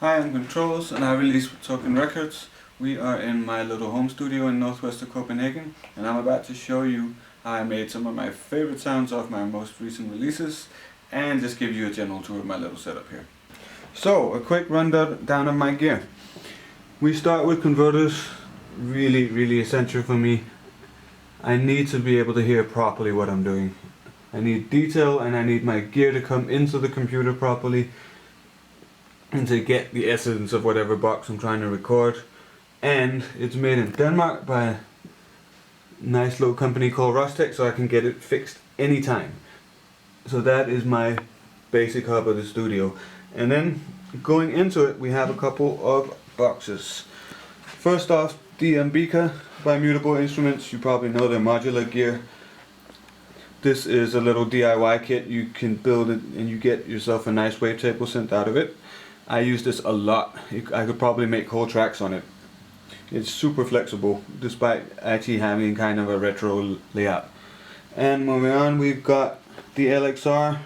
Hi, I'm Ctrls and I release Token Records. We are in my little home studio in northwest of Copenhagen, and I'm about to show you how I made some of my favorite sounds off my most recent releases and just give you a general tour of my little setup here. So, a quick rundown of my gear. We start with converters, really essential for me. I need to be able to hear properly what I'm doing. I need detail and I need my gear to come into the computer properly and to get the essence of whatever box I'm trying to record. And it's made in Denmark by a nice little company called Rostec, so I can get it fixed anytime. So that is my basic hub of the studio. And then going into it, we have a couple of boxes. First off, the Ambika by Mutable Instruments. You probably know their modular gear. This is a little DIY kit. You can build it and you get yourself a nice wavetable synth out of it. I use this a lot. I could probably make whole tracks on it. It's super flexible despite actually having kind of a retro layout. And moving on, we've got the LXR,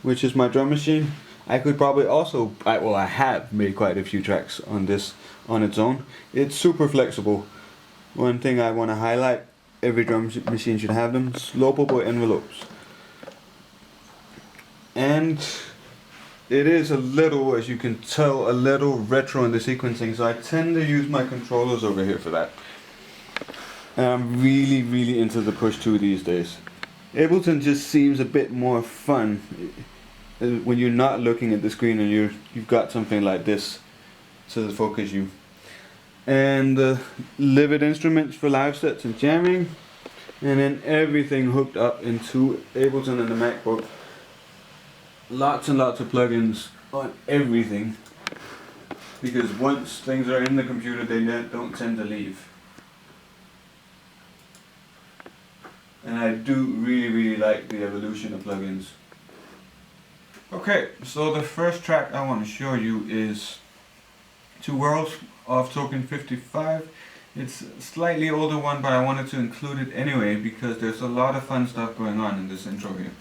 which is my drum machine. I could probably also, I have made quite a few tracks on this on its own. It's super flexible. One thing I want to highlight, every drum machine should have them, slopable envelopes. And it is a little, as you can tell, a little retro in the sequencing, so I tend to use my controllers over here for that. And I'm really into the push 2 these days. Ableton just seems a bit more fun when you're not looking at the screen and you've got something like this to focus you. And Livid instruments for live sets and jamming, and then everything hooked up into Ableton and the MacBook. Lots and lots of plugins on everything, because once things are in the computer they don't tend to leave. And I do really like the evolution of plugins. Okay, so the first track I want to show you is Two Worlds off Token 55. It's a slightly older one, but I wanted to include it anyway because there's a lot of fun stuff going on in this intro here.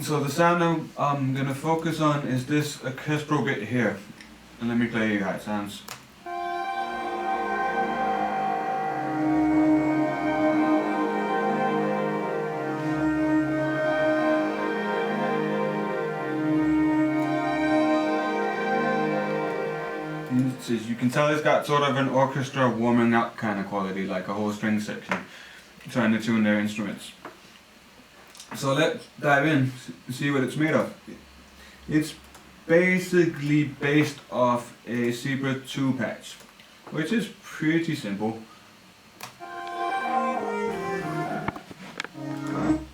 So the sound I'm going to focus on is this orchestral bit here. And let me play you how it sounds. You can tell it's got sort of an orchestra warming up kind of quality, like a whole string section trying to tune their instruments. So let's dive in and see what it's made of. It's basically based off a Zebra 2 patch, which is pretty simple.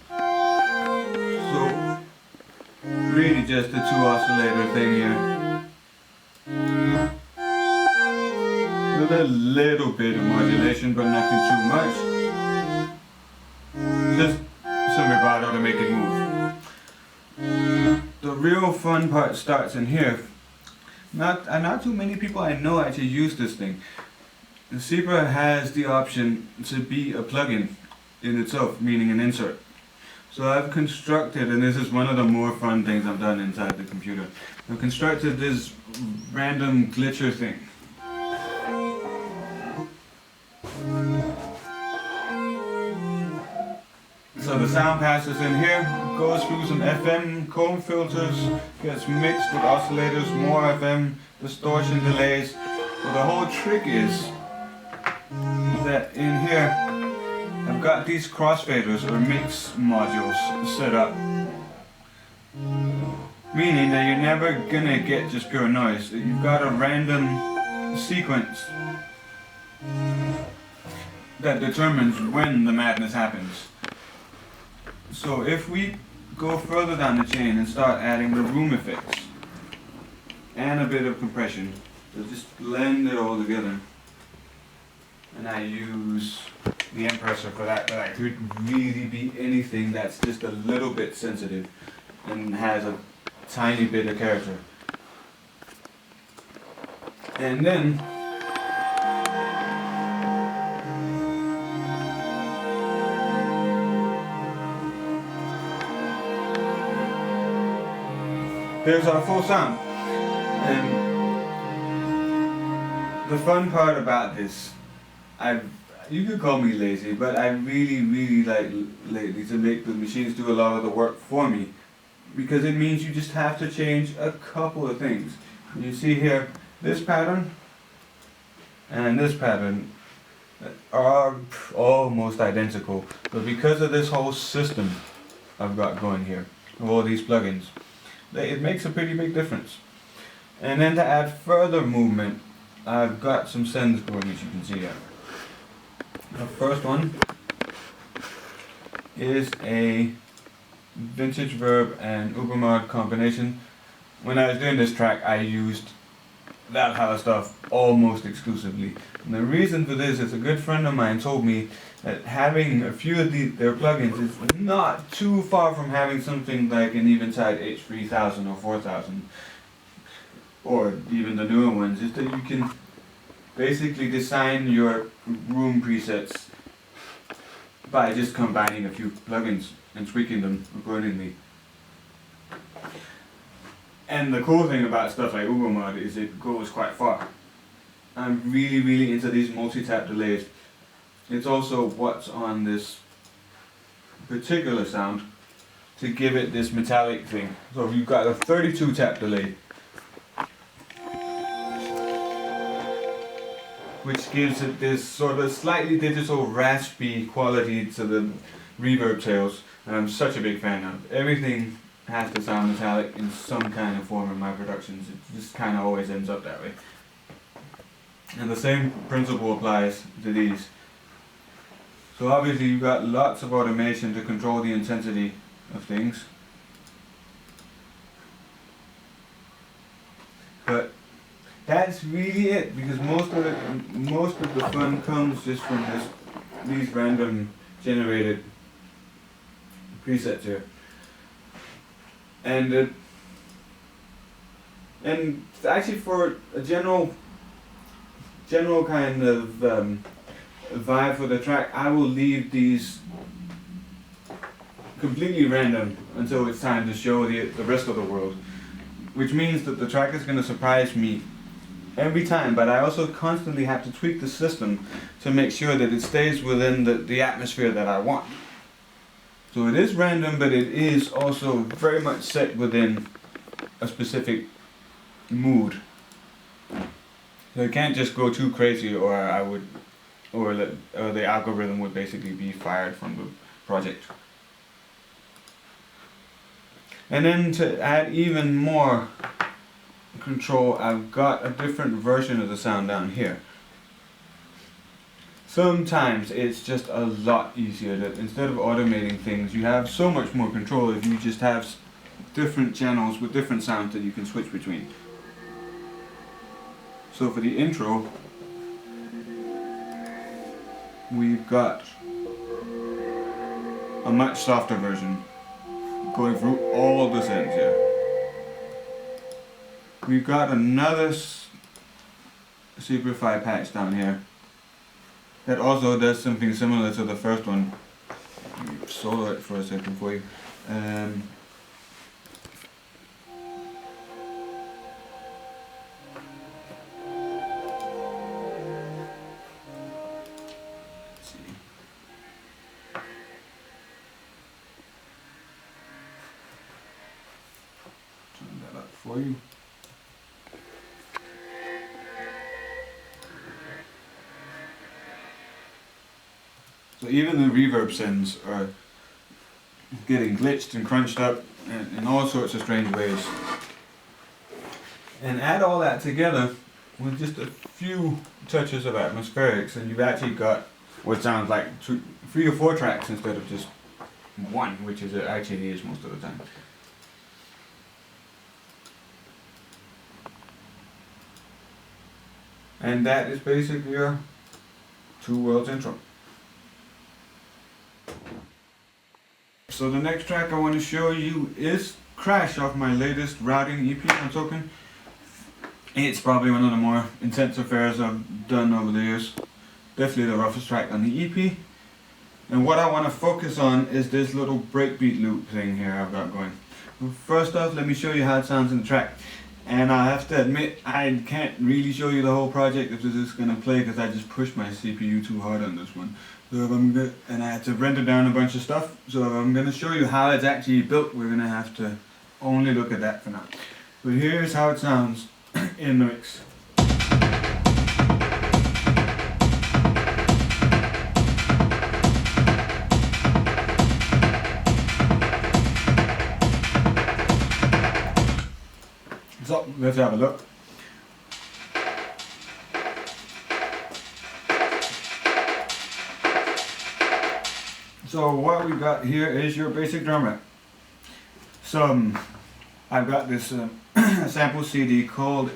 So really just a 2 oscillator thing here. With a little bit of modulation, but nothing too much. Just some vibrato to make it move. The real fun part starts in here. Not too many people I know actually use this thing. The Zebra has the option to be a plugin in itself, meaning an insert. So I've constructed, and this is one of the more fun things I've done inside the computer, I've constructed this random glitcher thing. So the sound passes in here, goes through some FM comb filters, gets mixed with oscillators, more FM, distortion delays. So the whole trick is that in here I've got these crossfaders or mix modules set up, meaning that you're never gonna get just pure noise. You've got a random sequence that determines when the madness happens. So if we go further down the chain and start adding the room effects and a bit of compression, so just blend it all together. And I use the compressor for that, but I could really be anything that's just a little bit sensitive and has a tiny bit of character. And then there's our full sound. And The fun part about this, you could call me lazy, but I really like lately to make the machines do a lot of the work for me, because it means you just have to change a couple of things. You see here, this pattern and this pattern are almost identical, but because of this whole system I've got going here, of all these plugins, it makes a pretty big difference. And then to add further movement, I've got some sends going, as you can see here. The first one is a vintage verb and Ubermod combination. When I was doing this track, I used that kind of stuff almost exclusively. And the reason for this is a good friend of mine told me that having a few of their plugins is not too far from having something like an Eventide H3000 or 4000, or even the newer ones, is that you can basically design your room presets by just combining a few plugins and tweaking them accordingly. And the cool thing about stuff like Ubermod is it goes quite far. I'm really into these multi-tap delays. It's also what's on this particular sound to give it this metallic thing. So you've got a 32 tap delay, which gives it this sort of slightly digital raspy quality to the reverb tails, and I'm such a big fan of. Everything has to sound metallic in some kind of form in my productions. It just kind of always ends up that way. And the same principle applies to these. So obviously you've got lots of automation to control the intensity of things. But that's really it, because most of the fun comes just from these random generated presets here. And actually for a general kind of vibe for the track, I will leave these completely random until it's time to show the rest of the world, which means that the track is going to surprise me every time, but I also constantly have to tweak the system to make sure that it stays within the atmosphere that I want. So it is random, but it is also very much set within a specific mood. So it can't just go too crazy, or the algorithm would basically be fired from the project. And then to add even more control, I've got a different version of the sound down here. Sometimes it's just a lot easier that instead of automating things, you have so much more control if you just have different channels with different sounds that you can switch between. So for the intro, we've got a much softer version going through all the sends here. We've got another Superfly patch down here that also does something similar to the first one. Let me solo it for a second for you. Let's see. Turn that up for you. So even the reverb sends are getting glitched and crunched up in all sorts of strange ways. And add all that together with just a few touches of atmospherics, and you've actually got what sounds like 3 or 4 tracks instead of just one, which is it actually is most of the time. And that is basically your Two Worlds intro. So the next track I want to show you is Crash off my latest routing EP on Token. It's probably one of the more intense affairs I've done over the years. Definitely the roughest track on the EP. And what I want to focus on is this little breakbeat loop thing here I've got going. First off, let me show you how it sounds in the track. And I have to admit, I can't really show you the whole project if this is going to play because I just pushed my CPU too hard on this one. So if I'm good, and I had to render down a bunch of stuff. So if I'm going to show you how it's actually built, we're going to have to only look at that for now. But here's how it sounds in the mix. So let's have a look. So what we got here is your basic drum rack. I've got this sample CD called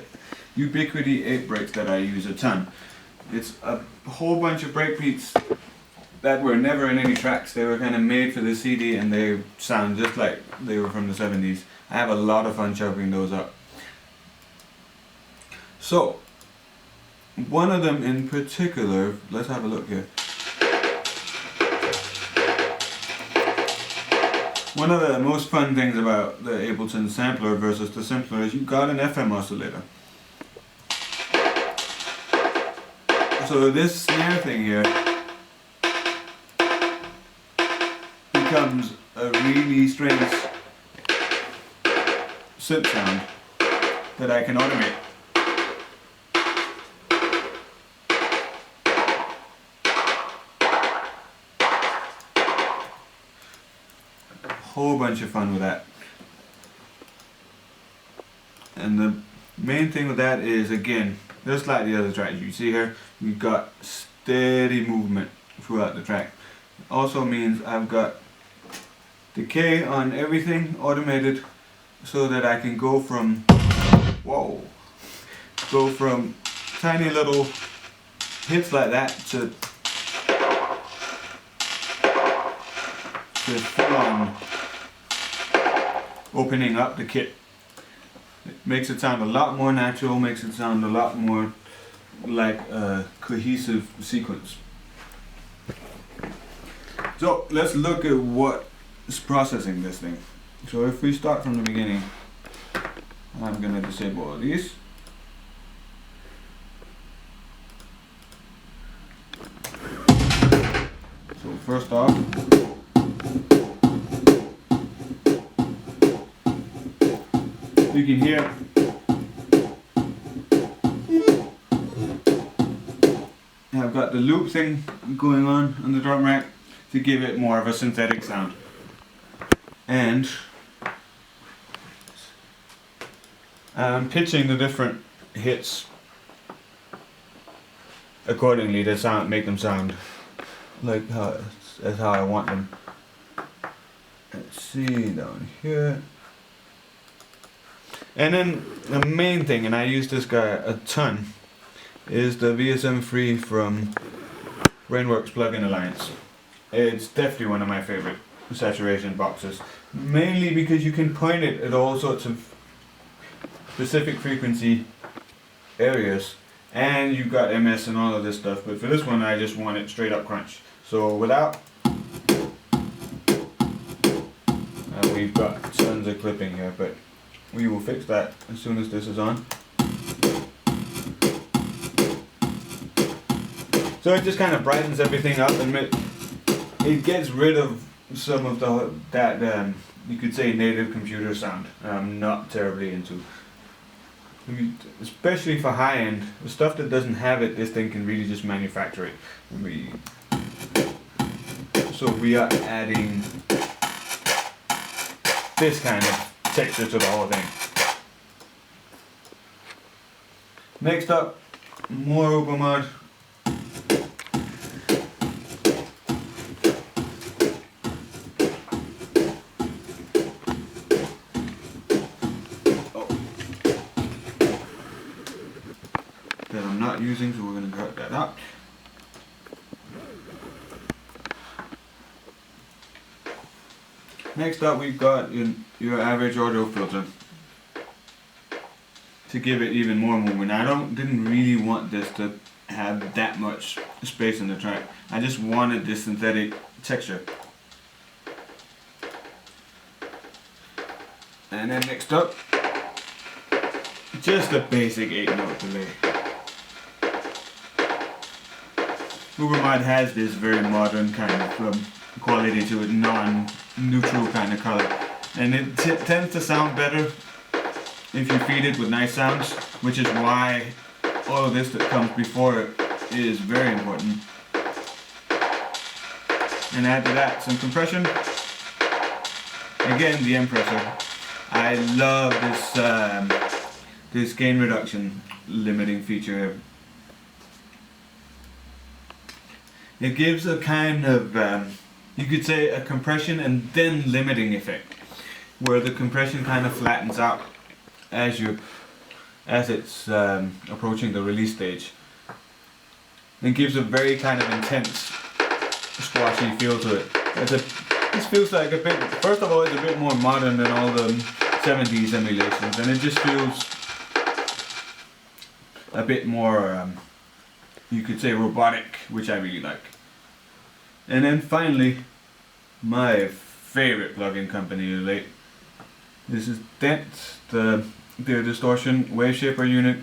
Ubiquity 8 breaks that I use a ton. It's a whole bunch of breakbeats that were never in any tracks. They were kind of made for the CD and they sound just like they were from the 70s. I have a lot of fun chopping those up. So, one of them in particular, let's have a look here. One of the most fun things about the Ableton sampler versus the simpler is you've got an FM oscillator. So this snare thing here becomes a really strange synth sound that I can automate. Whole bunch of fun with that. And the main thing with that is, again, just like the other tracks you see here, we've got steady movement throughout the track. It also means I've got decay on everything automated so that I can go from tiny little hits like that to full on opening up the kit. It makes it sound a lot more natural, makes it sound a lot more like a cohesive sequence. So let's look at what is processing this thing. So if we start from the beginning, I'm going to disable all these. So first off, you can hear I've got the loop thing going on the drum rack to give it more of a synthetic sound. And I'm pitching the different hits accordingly to make them sound like that's how I want them. Let's see down here. And then the main thing, and I use this guy a ton, is the VSM Free from Rainworks Plugin Alliance. It's definitely one of my favorite saturation boxes, mainly because you can point it at all sorts of specific frequency areas, and you've got MS and all of this stuff, but for this one I just want it straight up crunch. So without, we've got tons of clipping here, but we will fix that as soon as this is on. So it just kind of brightens everything up, and it gets rid of some of that you could say native computer sound I'm not terribly into. Especially for high end, the stuff that doesn't have it, this thing can really just manufacture it. So we are adding this kind of texture to the whole thing. Next up, more open mod. That I'm not using, so we're going to cut that out. Next up, we've got your average audio filter to give it even more movement. I didn't really want this to have that much space in the track. I just wanted this synthetic texture. And then next up, just a basic 8-note delay. Ubermod has this very modern kind of quality to it, non-neutral kind of color, and it tends to sound better if you feed it with nice sounds, which is why all of this that comes before it is very important. And add to that some compression. Again, the Empressor. I love this gain reduction limiting feature. It gives a kind of, you could say, a compression and then limiting effect, where the compression kind of flattens out as it's approaching the release stage. It gives a very kind of intense, squashy feel to it. This feels like a bit, first of all, it's a bit more modern than all the 70s emulations, and it just feels a bit more, you could say, robotic, which I really like. And then finally, my favorite plugin company of late. This is Dent, the distortion wave shaper unit.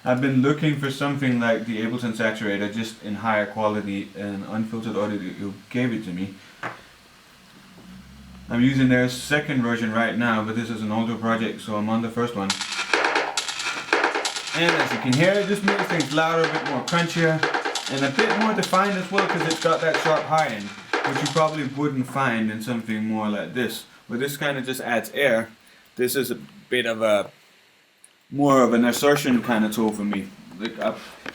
I've been looking for something like the Ableton Saturator, just in higher quality and unfiltered audio. Gave it to me. I'm using their second version right now, but this is an older project, so I'm on the first one. And as you can hear, it just makes things louder, a bit more crunchier, and a bit more defined as well, because it's got that sharp high end, which you probably wouldn't find in something more like this, where this kind of just adds air. This is a bit of a more of an assertion kind of tool for me. Like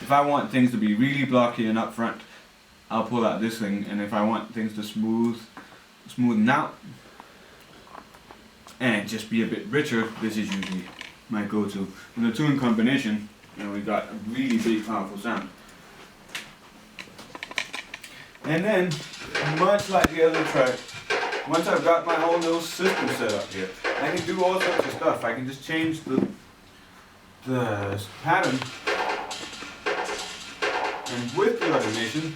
if I want things to be really blocky and upfront, I'll pull out this thing, and if I want things to smoothen out and just be a bit richer, this is usually my go-to. And the two in combination, we got a really big, powerful sound. And then, much like the other track, once I've got my whole little system set up here, I can do all sorts of stuff. I can just change the pattern, and with the automation,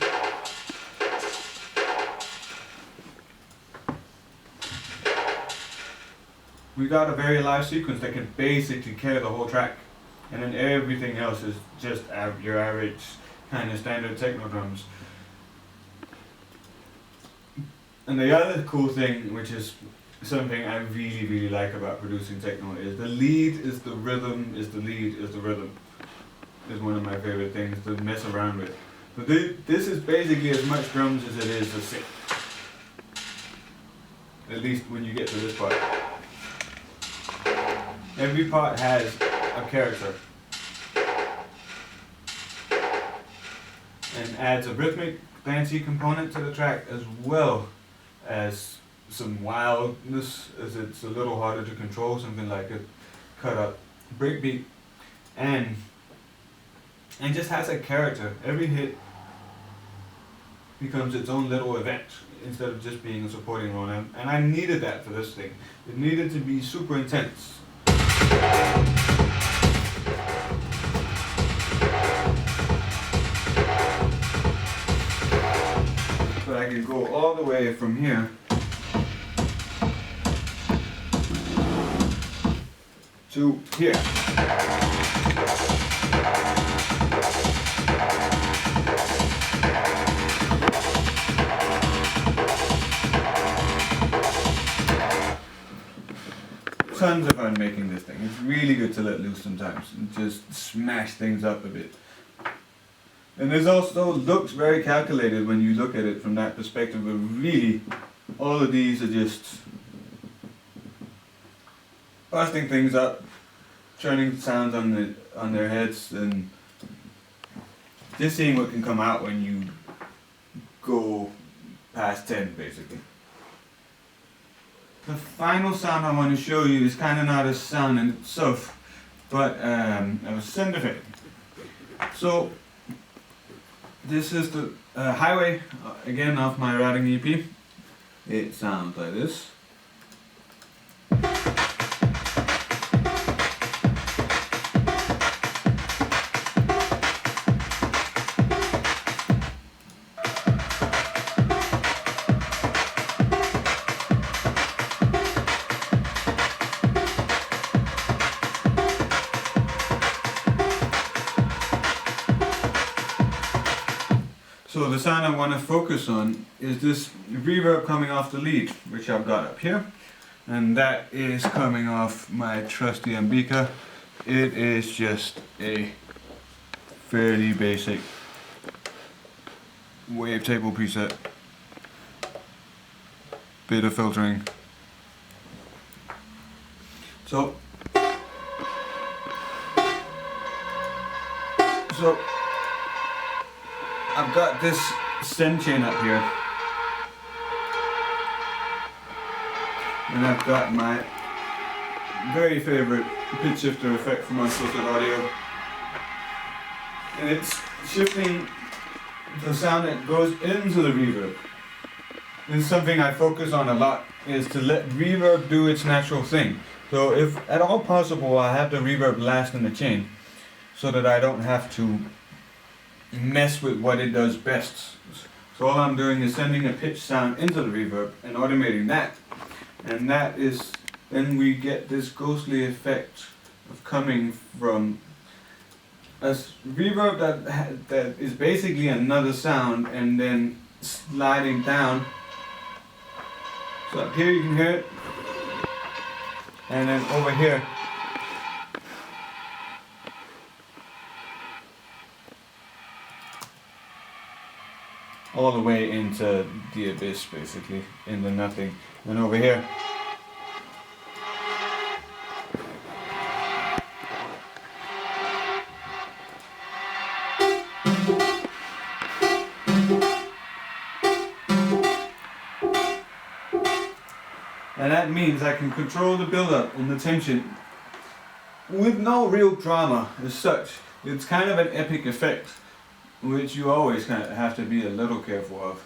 we got a very live sequence that can basically carry the whole track, and then everything else is just your average kind of standard techno drums. And the other cool thing, which is something I really, really like about producing techno, is the lead is the rhythm, is the lead is the rhythm. Is one of my favorite things to mess around with. But this is basically as much drums as it is a synth. At least when you get to this part. Every part has a character and adds a rhythmic, fancy component to the track, as well as some wildness, as it's a little harder to control, something like a cut up breakbeat, and just has a character. Every hit becomes its own little event instead of just being a supporting role, and I needed that for this thing. It needed to be super intense. But I can go all the way from here to here. Tons of fun making this thing. It's really good to let loose sometimes and just smash things up a bit. And this also looks very calculated when you look at it from that perspective, but really all of these are just busting things up, turning sounds on their heads, and just seeing what can come out when you go past 10 basically. The final sound I want to show you is kind of not a sound in itself, but a sound effect. So this is the Highway, again off my routing EP. It sounds like this. So the sound I want to focus on is this reverb coming off the lead, which I've got up here. And that is coming off my trusty Ambika. It is just a fairly basic wavetable preset. Bit of filtering. So I've got this send chain up here, and I've got my very favorite pitch shifter effect from Unfiltered Audio, and it's shifting the sound that goes into the reverb. This is something I focus on a lot, is to let reverb do its natural thing. So if at all possible, I have the reverb last in the chain, so that I don't have to mess with what it does best. So all I'm doing is sending a pitch sound into the reverb and automating that. And that is, then we get this ghostly effect of coming from a reverb that is basically another sound and then sliding down. So up here you can hear it, and then over here all the way into the abyss, basically, into nothing. And over here, and that means I can control the build-up and the tension with no real drama as such. It's kind of an epic effect, which you always kind of have to be a little careful of.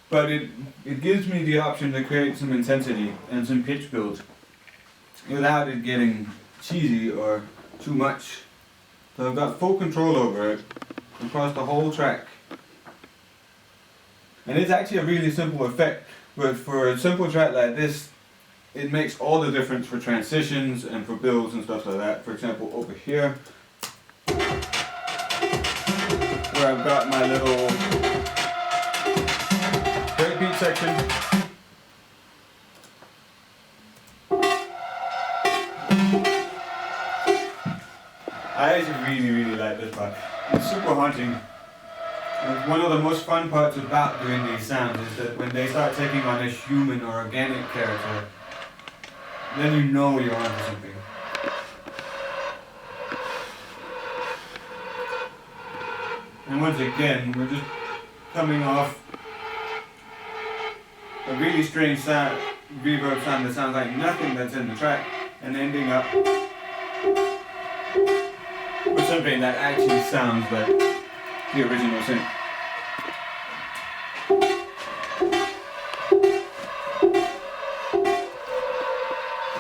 But it gives me the option to create some intensity and some pitch build without it getting cheesy or too much. So I've got full control over it across the whole track. And it's actually a really simple effect, but for a simple track like this, it makes all the difference for transitions and for builds and stuff like that. For example, over here, where I've got my little breakbeat section. I actually really like this part. It's super haunting. And one of the most fun parts about doing these sounds is that when they start taking on a human or organic character, then you know you're onto something. And once again, we're just coming off a really strange sound, reverb sound that sounds like nothing that's in the track, and ending up with something that actually sounds like the original synth.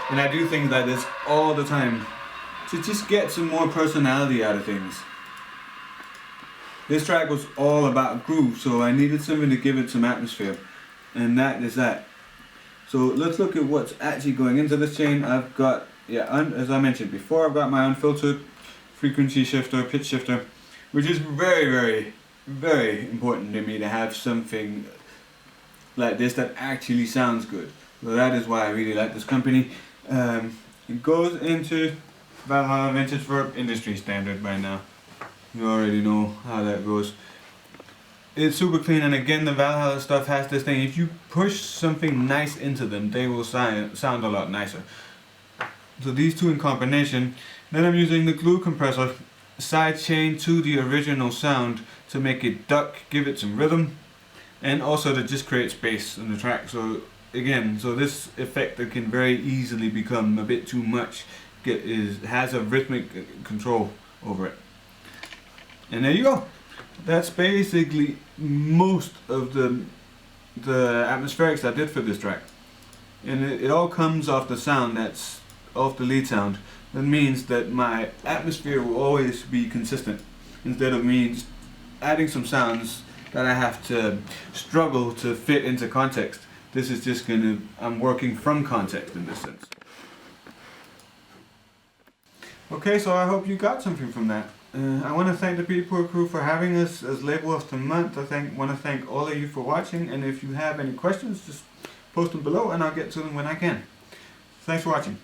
And I do things like this all the time to just get some more personality out of things. This track was all about groove, so I needed something to give it some atmosphere, and that is that. So let's look at what's actually going into this chain. I've got, as I mentioned before, I've got my unfiltered frequency shifter, pitch shifter, which is very important to me to have something like this that actually sounds good. So that is why I really like this company. It goes into Valhalla Vintage Verb industry standard by now. You already know how that goes. It's super clean, and again, the Valhalla stuff has this thing. If you push something nice into them, they will sound a lot nicer. So these two in combination. Then I'm using the glue compressor side chain to the original sound to make it duck, give it some rhythm, and also to just create space in the track. So again, this effect that can very easily become a bit too much has a rhythmic control over it. And there you go. That's basically most of the atmospherics I did for this track. And it all comes off the sound that's off the lead sound. That means that my atmosphere will always be consistent, instead of me just adding some sounds that I have to struggle to fit into context. This is just I'm working from context in this sense. Okay, so I hope you got something from that. I want to thank the Beatport crew for having us as Label of the Month. Want to thank all of you for watching, and if you have any questions, just post them below and I'll get to them when I can. Thanks for watching.